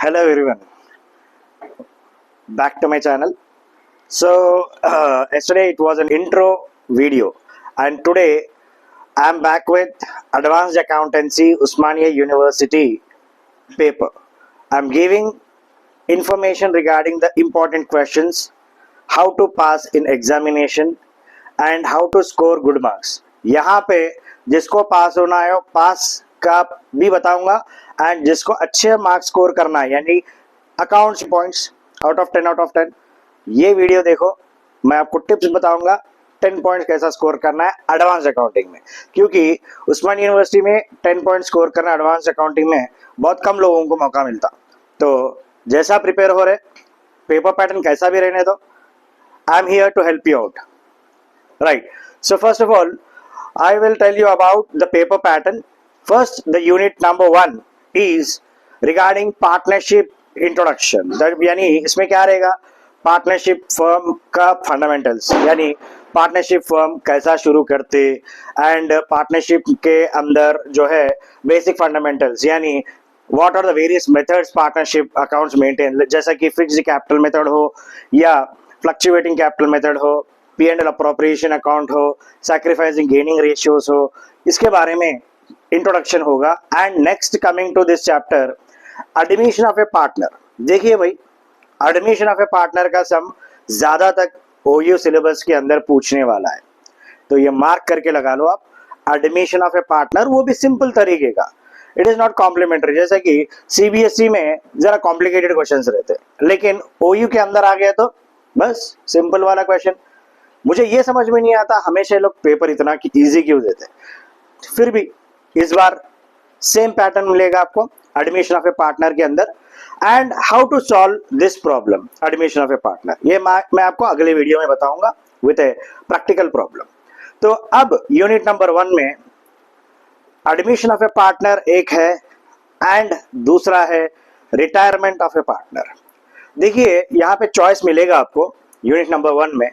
Hello everyone, back to my channel. So yesterday it was an intro video, and today I am back with Advanced Accountancy Usmania University paper. I am giving information regarding the important questions, how to pass in examination and how to score good marks. यहाँ पे जिसको पास होना है पास का भी बताऊंगा, and जिसको अच्छे मार्क्स स्कोर करना है यानी अकाउंट्स पॉइंट्स आउट ऑफ 10 ये वीडियो देखो। मैं आपको टिप्स बताऊंगा 10 पॉइंट्स कैसा स्कोर करना है एडवांस अकाउंटिंग में, क्योंकि उस्मान यूनिवर्सिटी में 10 पॉइंट स्कोर करना एडवांस अकाउंटिंग में बहुत कम लोगों को मौका मिलता। तो जैसा प्रिपेयर हो रहे, पेपर पैटर्न कैसा भी रहने दो, I am here to help you out, right? So first of all, I will tell you about the paper pattern. First, the unit number 1 is regarding partnership introduction. यानी इसमें क्या रहेगा, पार्टनरशिप फर्म का fundamentals, यानी partnership firm कैसा शुरू करते and partnership के अंदर जो है बेसिक फंडामेंटल्स, यानी what are the various methods partnership accounts maintain, जैसा कि फिक्स्ड कैपिटल मेथड हो या फ्लक्चुएटिंग कैपिटल मेथड हो, P&L अप्रोप्रिएशन अकाउंट हो, सैक्रिफाइसिंग गेनिंग रेशियोज हो, इसके बारे में इंट्रोडक्शन होगा। And next coming to this chapter, admission of a partner. देखिए भाई, एडमिशन ऑफ ए पार्टनर का सम ज्यादा तक OU सिलेबस के अंदर पूछने वाला है, तो ये मार्क करके लगा लो आप, एडमिशन ऑफ ए पार्टनर, वो भी सिंपल तरीके का, इट इज नॉट कॉम्प्लीमेंट्री। जैसे कि CBSE में जरा कॉम्प्लिकेटेड क्वेश्चंस रहते, लेकिन OU के अंदर आ गया तो बस सिंपल वाला क्वेश्चन। मुझे ये समझ में नहीं आता हमेशा लोग पेपर इतना इजी क्यों देते, फिर भी इस बार सेम पैटर्न मिलेगा आपको एडमिशन ऑफ ए पार्टनर के अंदर, and how to solve this problem admission of a partner, ये मैं आपको अगले वीडियो में बताऊंगा विद ए प्रैक्टिकल प्रॉब्लम। तो अब यूनिट नंबर 1 में एडमिशन ऑफ ए पार्टनर एक है एंड दूसरा है रिटायरमेंट ऑफ ए पार्टनर। देखिए यहाँ पे चॉइस मिलेगा आपको यूनिट नंबर 1 में,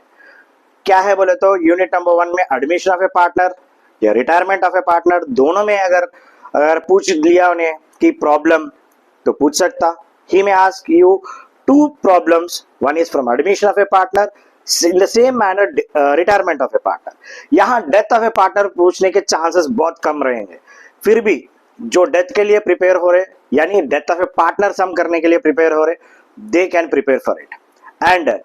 क्या है बोले तो यूनिट नंबर 1 में एडमिशन ऑफ ए पार्टनर या रिटायरमेंट ऑफ ए पार्टनर, दोनों में अगर पूछ लिया उन्हें कि प्रॉब्लम, तो पूछ सकता। ही में ask you 2 problems, one is from admission of a partner, in the same manner retirement of a partner. यहाँ डेथ ऑफ ए पार्टनर पूछने के चांसेस बहुत कम रहेंगे, फिर भी जो डेथ के लिए प्रिपेयर हो रहे, यानी डेथ ऑफ ए पार्टनर सम करने के लिए प्रिपेयर हो रहे, they can prepare for it. And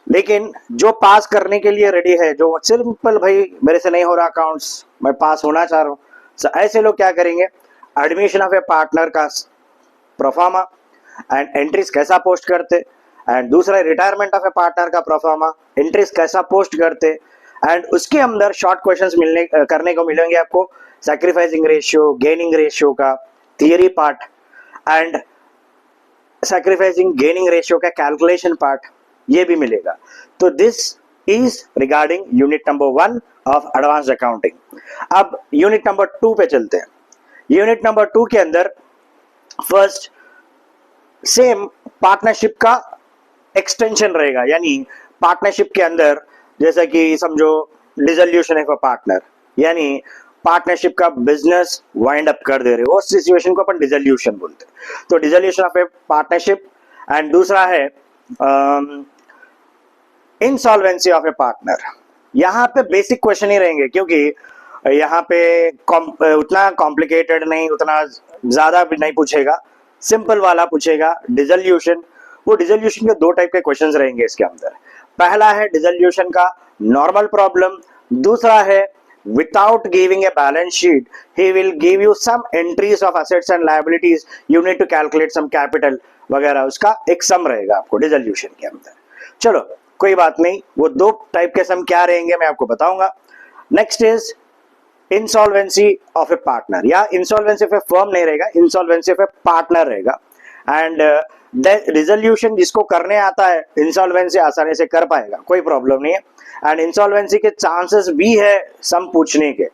लेकिन जो पास करने के लिए रेडी है, जो सिंपल भाई मेरे से नहीं हो रहा अकाउंट्स, मैं पास होना चाह रहा हूँ, so, ऐसे लोग क्या करेंगे, एडमिशन ऑफ ए पार्टनर का प्रोफार्मा एंड एंट्रीज कैसा पोस्ट करते, एंड दूसरा रिटायरमेंट ऑफ ए पार्टनर का प्रोफार्मा एंट्रीज कैसा पोस्ट करते, एंड उसके अंदर शॉर्ट क्वेश्चंस करने को मिलेंगे आपको, सैक्रिफाइसिंग रेशियो, गेनिंग रेशियो का theory part and sacrificing gaining ratio का कैलकुलेशन पार्ट, ये भी मिलेगा। तो this is regarding unit number 1 of advance accounting. अब यूनिट नंबर 2 पे चलते हैं। यूनिट नंबर 2 के अंदर फर्स्ट सेम पार्टनरशिप का एक्सटेंशन रहेगा, यानी पार्टनरशिप के अंदर जैसा कि समझो डिसोल्यूशन ऑफ अ पार्टनर, यानी पार्टनरशिप का बिजनेस वाइंड अप कर दे रहे हो, उस सिचुएशन को अपन डिसोल्यूशन बोलते हैं। तो dissolution of A partnership, and दूसरा है इंसॉल्वेंसी ऑफ ए पार्टनर। यहाँ पे बेसिक क्वेश्चन ही रहेंगे, क्योंकि यहाँ पे उतना कॉम्प्लिकेटेड नहीं, उतना ज्यादा भी नहीं पूछेगा, सिंपल वाला पूछेगा डिसोल्यूशन। वो डिसोल्यूशन के 2 टाइप के क्वेश्चंस रहेंगे इसके अंदर। पहला है डिसोल्यूशन का नॉर्मल प्रॉब्लम, दूसरा है without giving a balance sheet he will give you some entries of assets and liabilities, you need to calculate some capital वगैरह, उसका एक सम रहेगा आपको डिसोल्यूशन के अंदर। चलो कोई बात नहीं, वो 2 टाइप के सम क्या रहेंगे मैं आपको बताऊंगा। Next is insolvency of a partner, या इंसॉल्वेंसी ऑफ ए फर्म नहीं रहेगा, इंसॉल्वेंसी ऑफ ए पार्टनर रहेगा। एंड रिजोल्यूशन जिसको करने आता है इंसॉल्वेंसी आसानी से कर पाएगा, कोई प्रॉब्लम नहीं है, एंड इंसॉल्वेंसी के चांसेस भी है सम पूछने के।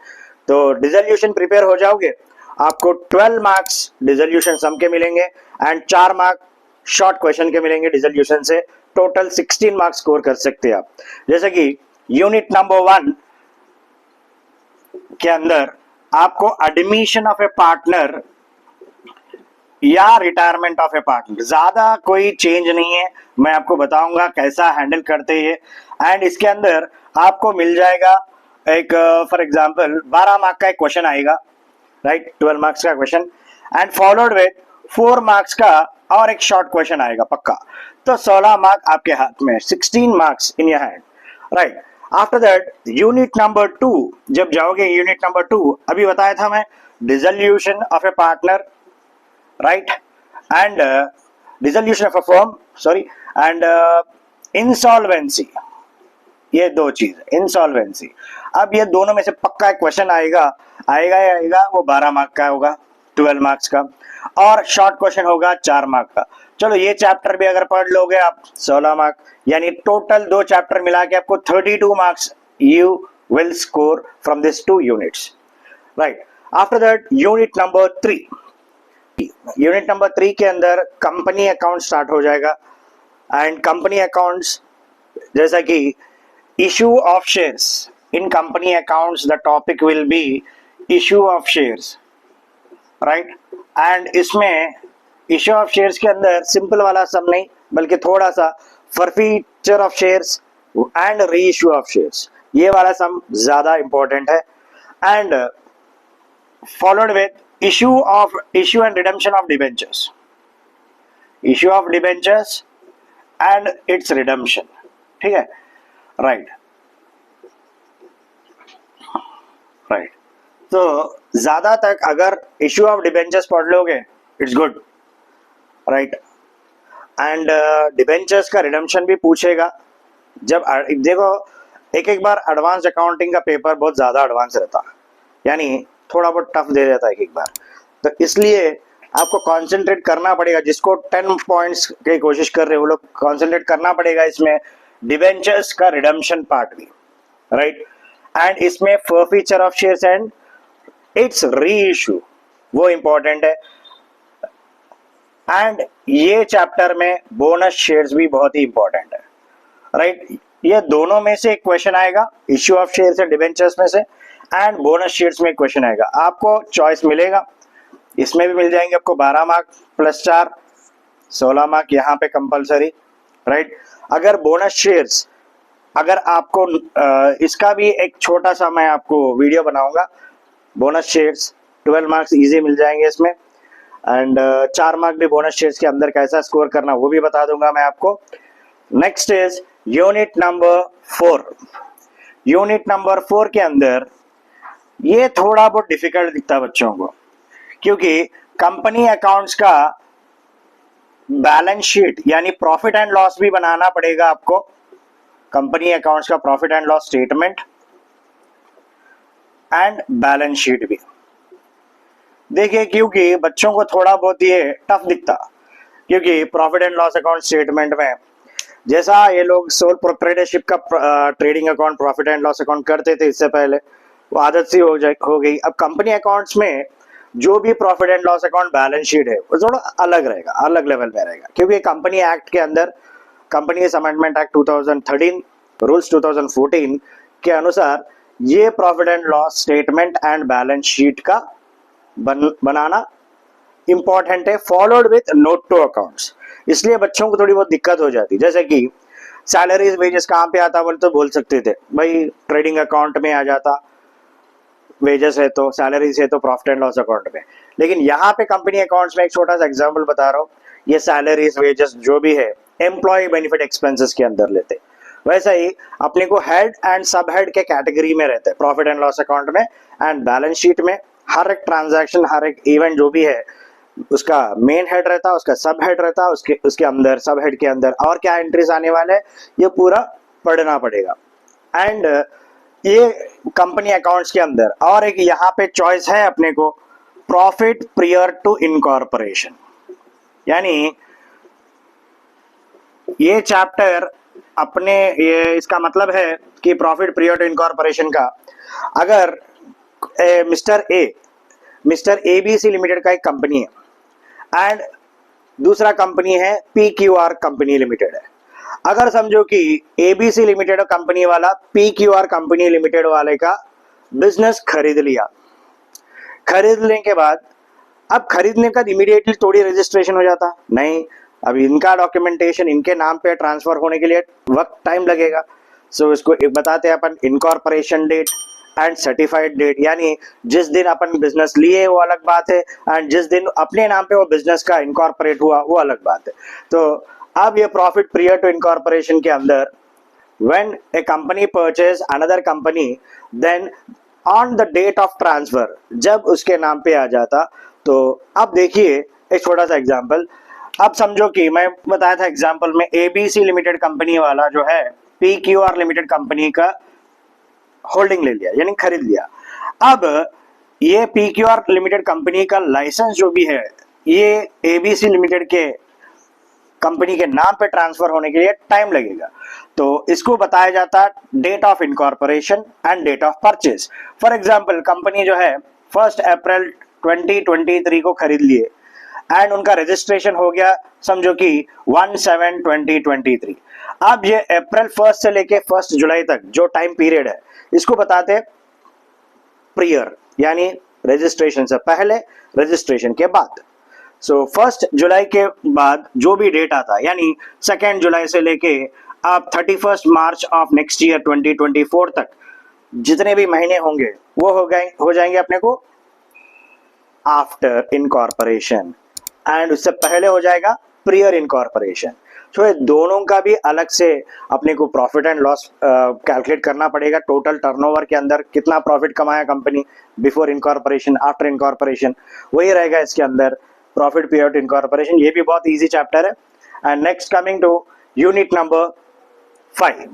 तो डिसोल्यूशन प्रिपेयर हो जाओगे, आपको 12 मार्क्स डिसोल्यूशन सम के मिलेंगे एंड 4 मार्क शॉर्ट क्वेश्चन के मिलेंगे डिसोल्यूशन से, टोटल 16 मार्क्स स्कोर कर सकते हैं आप। जैसे कि यूनिट नंबर 1 के अंदर आपको एडमिशन ऑफ ए पार्टनर या रिटायरमेंट ऑफ ए पार्टनर, ज्यादा कोई चेंज नहीं है, मैं आपको बताऊंगा कैसा हैंडल करते हैं। एंड इसके अंदर आपको मिल जाएगा एक फॉर एग्जांपल 12 मार्क का एक क्वेश्चन आएगा, राइट, 12 मार्क्स का question and followed with 4 marks का और एक शॉर्ट क्वेश्चन आएगा पक्का। तो 16 मार्क आपके हाथ में, 16 marks in your hand, right. After that unit number 2, जब जाओगे यूनिट नंबर 2, अभी बताया था मैं dissolution of a partner, right, and dissolution of a firm, sorry, and insolvency, ये दो चीज, इंसॉल्वेंसी। अब ये दोनों में से पक्का एक क्वेश्चन आएगा, आएगा, वो 12 मार्क का होगा, 12 मार्क्स का, और शॉर्ट क्वेश्चन होगा 4 मार्क का। चलो ये चैप्टर भी अगर पढ़ लोगे आप 16 मार्क, यानी टोटल 2 चैप्टर मिला के आपको 32 marks you will score from this 2 units, right. After that unit number 3, unit number 3 के अंदर कंपनी अकाउंट स्टार्ट हो जाएगा। एंड कंपनी अकाउंट्स जैसा कि issue of shares in company accounts, the topic will be issue of shares, right। and इसमें issue of shares के अंदर simple वाला सम नहीं, बल्कि थोड़ा सा forfeiture of shares and reissue of shares, ये वाला सम ज्यादा इंपॉर्टेंट है। And followed with issue and redemption of debentures, issue of debentures and its redemption, ठीक है, राइट। तो ज्यादा तक अगर इश्यू ऑफ डिबेंचर्स पढ़ लोगे it's good, right. And debentures का रिडम्पशन भी पूछेगा। जब देखो एक बार एडवांस अकाउंटिंग का पेपर बहुत ज्यादा एडवांस रहता, यानी थोड़ा बहुत टफ दे देता है एक बार, तो इसलिए आपको कंसंट्रेट करना पड़ेगा। जिसको 10 पॉइंट्स की कोशिश कर रहे हो वो लोग कंसंट्रेट करना पड़ेगा इसमें डिबेंचर्स का रिडम्पशन पार्ट भी, राइट। एंड इसमें forfeiture of shares and it's री इशू, वो इंपॉर्टेंट है। एंड ये चैप्टर में बोनस शेयर्स भी बहुत ही इंपॉर्टेंट है, राइट। ये दोनों में से एक क्वेश्चन आएगा, issue of shares and debentures में से, एंड बोनस शेयर्स में एक क्वेश्चन आएगा। आपको चॉइस मिलेगा, इसमें भी मिल जाएंगे आपको 12 मार्क प्लस 4, 16 मार्क यहाँ पे कंपलसरी, राइट। अगर बोनस शेयर्स, अगर आपको इसका भी एक छोटा सा मैं आपको वीडियो बनाऊंगा, बोनस शेयर्स 12 मार्क्स इजी मिल जाएंगे इसमें, एंड 4 मार्क भी बोनस शेयर्स के अंदर कैसा स्कोर करना वो भी बता दूंगा मैं आपको। Next is unit number 4। Unit number 4 के अंदर ये थोड़ा बहुत डिफिकल्ट दिखता है बच्चों को, क्योंकि कंपनी अकाउंट्स का बैलेंस शीट यानी प्रॉफिट एंड लॉस भी बनाना पड़ेगा आपको, कंपनी अकाउंट्स का profit and loss statement and balance sheet भी। देखिए क्योंकि बच्चों को थोड़ा बहुत ये टफ दिखता, क्योंकि profit and loss account statement में जैसा ये लोग सोल प्रोप्राइटरशिप का trading account profit and loss account करते थे इससे पहले, वो आदत सी हो गई। अब कंपनी अकाउंट्स में जो भी profit and loss account balance sheet है वो थोड़ा अलग रहेगा, अलग लेवल में रहेगा, क्योंकि कंपनी एक्ट के अंदर, कंपनीज अमेंडमेंट एक्ट 2013 रूल्स 2014 के अनुसार ये profit and loss statement and balance sheet का बनाना इंपॉर्टेंट है, followed with note to accounts. इसलिए बच्चों को थोड़ी बहुत दिक्कत हो जाती, जैसे कि सैलरीज वेजेस कहाँ पे आता बोले तो बोल सकते थे भाई ट्रेडिंग अकाउंट में आ जाता, वेजेस है तो, सैलरीज है तो प्रॉफिट एंड लॉस अकाउंट में। लेकिन यहाँ पे कंपनी अकाउंट्स में एक छोटा सा एग्जांपल बता रहा हूँ, ये सैलरीज वेजेस जो भी है एम्प्लॉय बेनिफिट एक्सपेंसेस के अंदर लेते, वैसा ही अपने को हेड एंड सब हेड के कैटेगरी में रहते हैं प्रॉफिट एंड लॉस अकाउंट में। एंड बैलेंस शीट में हर एक ट्रांजैक्शन, हर एक इवेंट जो भी है उसका मेन हेड रहता है, उसका सब हेड रहता है, उसके अंदर सब हेड के अंदर और क्या एंट्रीज आने वाले हैं ये पूरा पढ़ना पड़ेगा। एंड ये कंपनी अकाउंट्स के अंदर और एक यहाँ पे चॉइस है अपने को, प्रॉफिट प्रियर टू इनकॉर्पोरेशन, यानी ये चैप्टर अपने ये इसका मतलब है कि प्रॉफिट प्रियर टू इनकॉर्पोरेशन का, अगर मिस्टर एबीसी लिमिटेड का एक कंपनी है एंड दूसरा कंपनी है PQR कंपनी लिमिटेड है, अगर समझो कि एबीसी लिमिटेड कंपनी वाला PQR कंपनी लिमिटेड वाले का बिजनेस खरीद लिया, खरीदने के बाद अब खरीदने का इमीडिएटली थोड़ी रजिस्ट्रेशन हो जाता नहीं, अब इनका डॉक्यूमेंटेशन इनके नाम पे ट्रांसफर होने के लिए वक्त टाइम लगेगा। सो इसको एक बताते हैं अपन incorporation date and certified date, यानी जिस दिन अपन बिजनेस लिए वो अलग बात है एंड जिस दिन अपने नाम पे वो बिजनेस का इनकॉर्पोरेट हुआ वो अलग बात है। तो अब ये प्रॉफिट प्रियर टू इनकॉर्पोरेशन के अंदर when a company purchase another company then on the date of transfer जब उसके नाम पे आ जाता, तो अब देखिए एक छोटा सा एग्जांपल। अब समझो कि मैं बताया था एग्जांपल में एबीसी लिमिटेड कंपनी वाला जो है पीक्यूआर लिमिटेड कंपनी का होल्डिंग ले लिया यानी खरीद लिया। अब ये पीक्यूआर लिमिटेड कंपनी का लाइसेंस जो भी है ये एबीसी लिमिटेड के कंपनी के नाम पे ट्रांसफर होने के लिए टाइम लगेगा। तो इसको बताया जाता है date of incorporation and date of purchase. For example company जो है 1 अप्रैल 2023 को खरीद लिए एंड उनका रजिस्ट्रेशन हो गया समझो कि 1/7/2023। अब ये अप्रैल 1 से लेके 1 जुलाई तक जो टाइम पीरियड है इसको बताते हैं प्रियर, यानी रजिस्ट्रेशन से पहले रजिस्ट्रेशन के बाद। सो 1 जुलाई के बाद जो भी डेट आता है यानी 2 जुलाई से लेके आप 31 मार्च ऑफ नेक्स्ट ईयर 2024 तक जितने भी महीने होंगे वो हो जाएंगे अपने को आफ्टर इनकॉर्पोरेशन एंड उससे पहले हो जाएगा प्रियर इनकॉर्पोरेशन। तो ये दोनों का भी अलग से अपने को प्रॉफिट एंड लॉस कैलकुलेट करना पड़ेगा। टोटल टर्नओवर के अंदर कितना प्रॉफिट कमाया company before incorporation after incorporation, वही रहेगा इसके अंदर प्रॉफिट पीरियड इनकॉर्पोरेशन। ये भी बहुत इजी चैप्टर है। And next coming to unit number 5,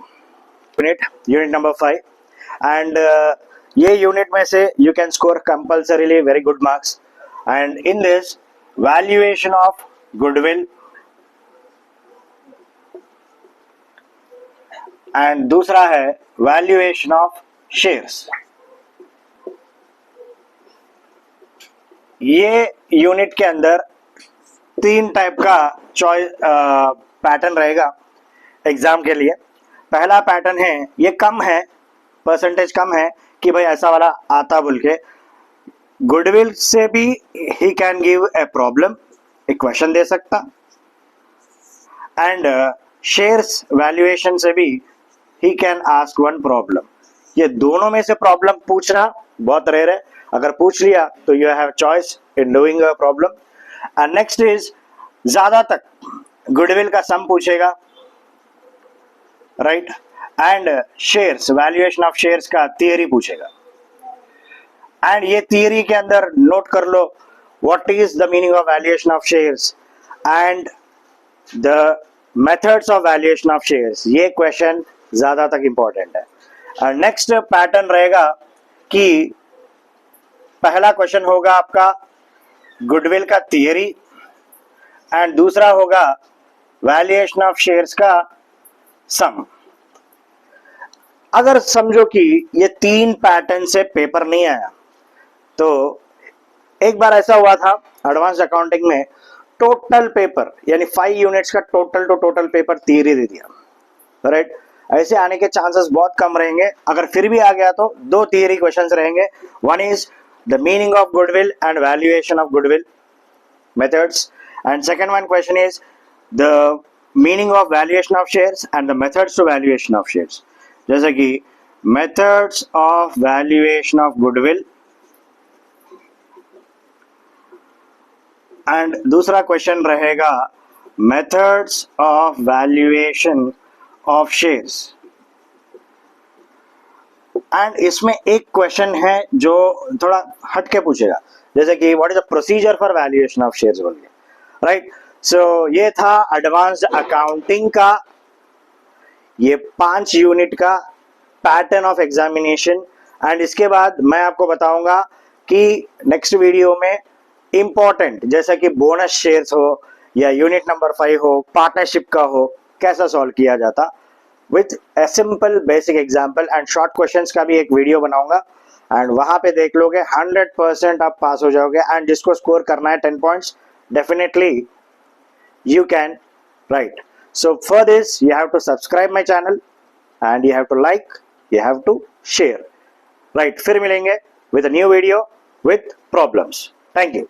unit number 5 and ये यूनिट में से you can score compulsorily very good marks and in this valuation of goodwill and दूसरा है वैल्यूएशन ऑफ शेयर्स। ये यूनिट के अंदर 3 टाइप का चॉइस पैटर्न रहेगा एग्जाम के लिए। पहला पैटर्न है, ये कम है, परसेंटेज कम है कि भाई ऐसा वाला आता बोल के, गुडविल से भी he can give a problem, एक क्वेश्चन दे सकता एंड शेयर्स वैल्यूएशन से भी ही कैन आस्क 1 प्रॉब्लम। ये दोनों में से प्रॉब्लम पूछना बहुत रेयर है, अगर पूछ लिया तो you have choice in doing a problem. And next is ज्यादा तक गुडविल का सम पूछेगा, right, and shares valuation of shares का थियरी पूछेगा। एंड ये थियरी के अंदर नोट कर लो what is the meaning of valuation of shares and the methods of valuation of shares. ये क्वेश्चन ज्यादा तक इंपॉर्टेंट है। नेक्स्ट पैटर्न रहेगा कि पहला क्वेश्चन होगा आपका गुडविल का थियरी एंड दूसरा होगा वैल्यूएशन ऑफ शेयर्स का सम। अगर समझो कि ये 3 पैटर्न से पेपर नहीं आया, तो एक बार ऐसा हुआ था एडवांस अकाउंटिंग में, टोटल पेपर यानी 5 यूनिट्स का टोटल पेपर थियरी दे दिया, राइट। ऐसे आने के चांसेस बहुत कम रहेंगे। अगर फिर भी आ गया तो 2 थियरी क्वेश्चंस रहेंगे, one is the meaning of goodwill and valuation of goodwill methods, and second one question is the meaning of valuation of shares and the methods to valuation of shares। जैसे कि methods of valuation of goodwill and दूसरा question रहेगा methods of valuation of shares। And इसमें एक question है जो थोड़ा हट के पूछेगा, जैसे कि what is the procedure for valuation of shares बोल के, राइट। सो ये था एडवांस्ड अकाउंटिंग का ये 5 यूनिट का पैटर्न ऑफ एग्जामिनेशन। एंड इसके बाद मैं आपको बताऊंगा कि नेक्स्ट वीडियो में इंपॉर्टेंट जैसा कि बोनस शेयर्स हो या यूनिट नंबर 5 हो, पार्टनरशिप का हो, कैसा सॉल्व किया जाता with a simple basic example and short questions का भी एक वीडियो बनाऊंगा एंड वहां पे देख लोगे 100% आप पास हो जाओगे। एंड जिसको स्कोर करना है 10 points definitely you can write. So for this you have to subscribe my channel and you have to like, you have to share. Right, फिर मिलेंगे with a new video with problems. Thank you.